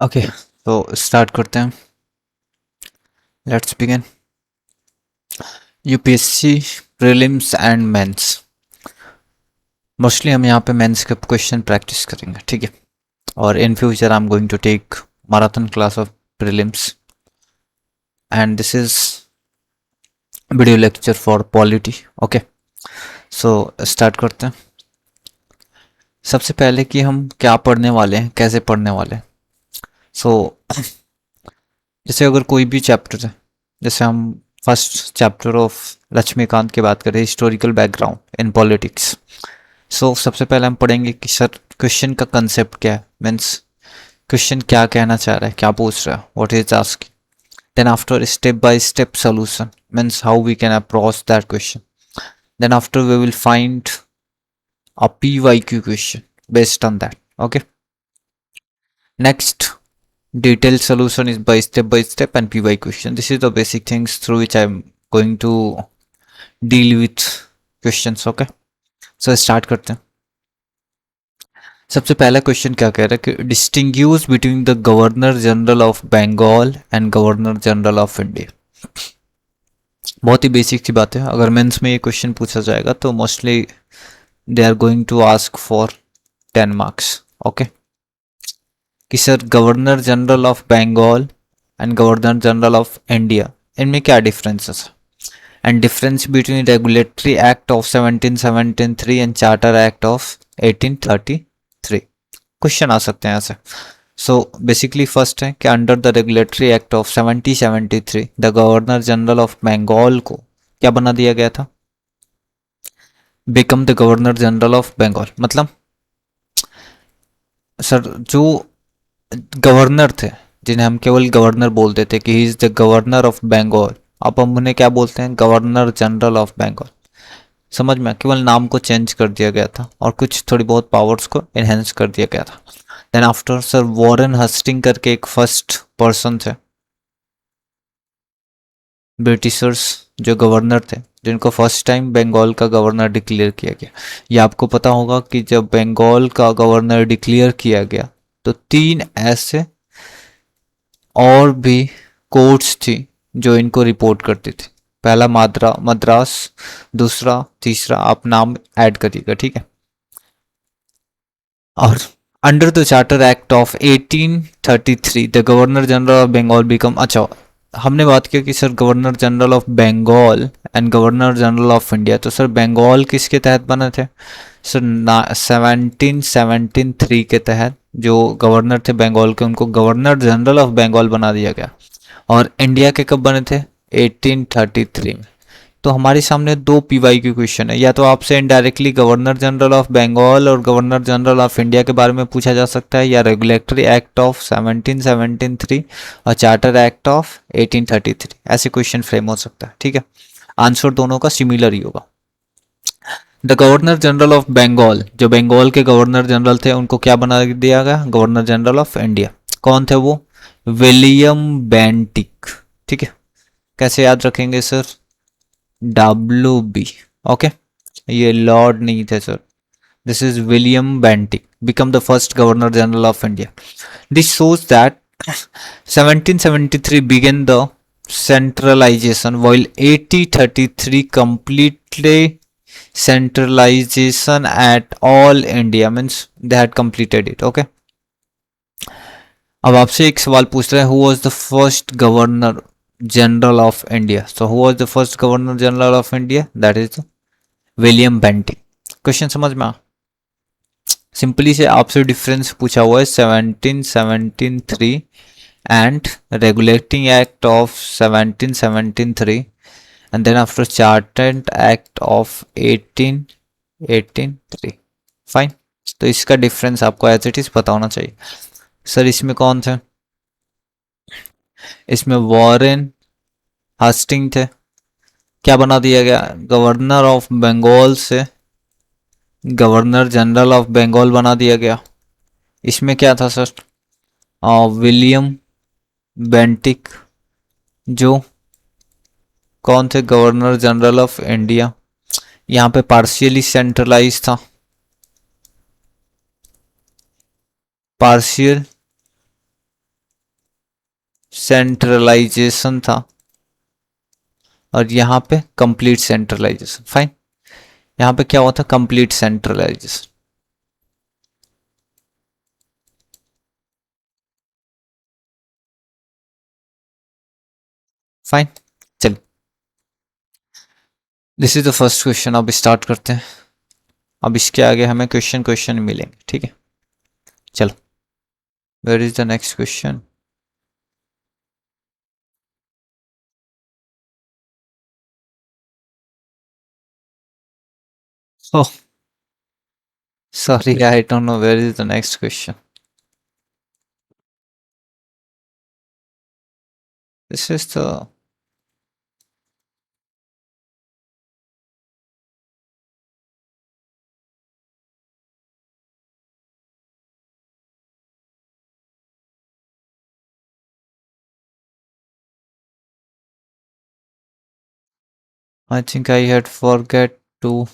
Okay, तो start करते हैं। Let's begin. UPSC prelims and mains. Mostly हम यहाँ पे मेंस के क्वेश्चन प्रैक्टिस करेंगे, ठीक है। और in future I am going to take marathon class of prelims and this is video lecture for polity. Okay, so start करते हैं। सबसे पहले कि हम क्या पढ़ने वाले हैं, कैसे पढ़ने वाले हैं। सो जैसे अगर कोई भी चैप्टर है, जैसे हम फर्स्ट चैप्टर ऑफ लक्ष्मीकांत की बात करें, हिस्टोरिकल बैकग्राउंड इन पॉलिटिक्स। सो सबसे पहले हम पढ़ेंगे कि सर क्वेश्चन का कंसेप्ट क्या है, मीन्स क्वेश्चन क्या कहना चाह रहा है, क्या पूछ रहा है, what is asking. Then after step by step solution, means how we can approach that question. Then after we will find a PYQ question based on that. Okay. Next, detailed solution is by step and PY question. This is the basic things through which I'm going to deal with questions. Okay. So start करते हैं। सबसे पहला question क्या कह रहा है कि distinguish between the governor general of Bengal and governor general of India. बहुत ही बेसिक सी बात है। अगर मेंस में ये क्वेश्चन पूछा जाएगा तो mostly they are going to ask for 10 marks. Okay, कि sir governor general of Bengal and governor general of India, इनमें क्या डिफरेंसेस है, and difference between regulatory act of 1773 and charter act of 1833। Question आ सकते हैं ऐसे। सो बेसिकली फर्स्ट है कि under the regulatory act of 1773 the governor general of Bengal को क्या बना दिया गया था, become the governor general of Bengal. मतलब सर जो गवर्नर थे, जिन्हें हम केवल गवर्नर बोलते थे कि he is the governor of Bengal, अब हम उन्हें क्या बोलते हैं, गवर्नर जनरल ऑफ बंगाल। समझ में, केवल नाम को चेंज कर दिया गया था और कुछ थोड़ी बहुत पावर्स को एनहेंस कर दिया गया था। देन आफ्टर सर वॉरेन हस्टिंग करके एक फर्स्ट पर्सन थे, ब्रिटिशर्स जो गवर्नर थे, जिनको फर्स्ट टाइम बंगाल का गवर्नर डिक्लेयर किया गया। ये आपको पता होगा कि जब बंगाल का गवर्नर डिक्लेयर किया गया तो 3 ऐसे और भी कोर्ट्स थी जो इनको रिपोर्ट करती थी। पहला मद्रास, दूसरा, तीसरा, आप नाम ऐड करिएगा, ठीक है। और under the charter act of 1833 the governor general of Bengal become, अच्छा हमने बात किया कि sir governor general of Bengal and governor general of India, तो सर बंगाल किसके तहत बने थे, सर 1773 के तहत जो गवर्नर थे बंगाल के, उनको गवर्नर जनरल ऑफ बंगाल बना दिया गया। और इंडिया के कब बने थे, 1833 में। तो हमारे सामने 2 पीवाई की क्वेश्चन है, या तो आपसे indirectly governor general of Bengal और गवर्नर जनरल ऑफ इंडिया के बारे में पूछा जा सकता है, या रेगुलेटरी एक्ट ऑफ 1773 और चार्टर एक्ट ऑफ 1833, ऐसे क्वेश्चन फ्रेम हो सकता है, ठीक है। आंसर दोनों का सिमिलर ही होगा। The governor general of Bengal, जो बंगाल के गवर्नर जनरल थे, उनको क्या बना दिया गया, गवर्नर जनरल ऑफ इंडिया। कौन थे वो, विलियम बेंटिक, ठीक है। कैसे याद रखेंगे सर, WB। ओके, ये लॉर्ड नहीं थे sir, this is William Bentinck become the first governor general of India. This shows that 1773 began the centralization while 1833 completely centralization at all India, means they had completed it. Okay, अब आपसे एक सवाल पूछ रहे हैं, who was the first governor general of India. So who was the first governor general of India, that is William Bentinck. Question समझ में आ, simply से आपसे डिफरेंस पूछा हुआ है 1773 and regulating act of 1773 and then after chartered act of 1883। Fine, तो इसका difference आपको एज इट इज पता होना चाहिए। सर इसमें कौन थे, इसमें वॉरेन हास्टिंग थे, क्या बना दिया गया, गवर्नर ऑफ बंगाल से गवर्नर जनरल ऑफ बंगाल बना दिया गया। इसमें क्या था सर, विलियम बेंटिक, जो कौन थे, गवर्नर जनरल ऑफ इंडिया। यहाँ पे पार्शियली सेंट्रलाइज था, पार्शियल सेंट्रलाइजेशन था, और यहाँ पे कंप्लीट सेंट्रलाइजेशन। फाइन, यहाँ पे क्या हुआ था? Complete centralisation. फाइन, चल, this is the first question. अब स्टार्ट करते हैं। अब इसके आगे हमें क्वेश्चन क्वेश्चन मिलेंगे, ठीक है? चलो, where is the next question? Oh sorry, I don't know where is the next question. This is the, I think I had forget to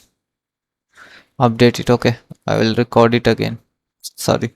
update it. Okay, I will record it again. Sorry.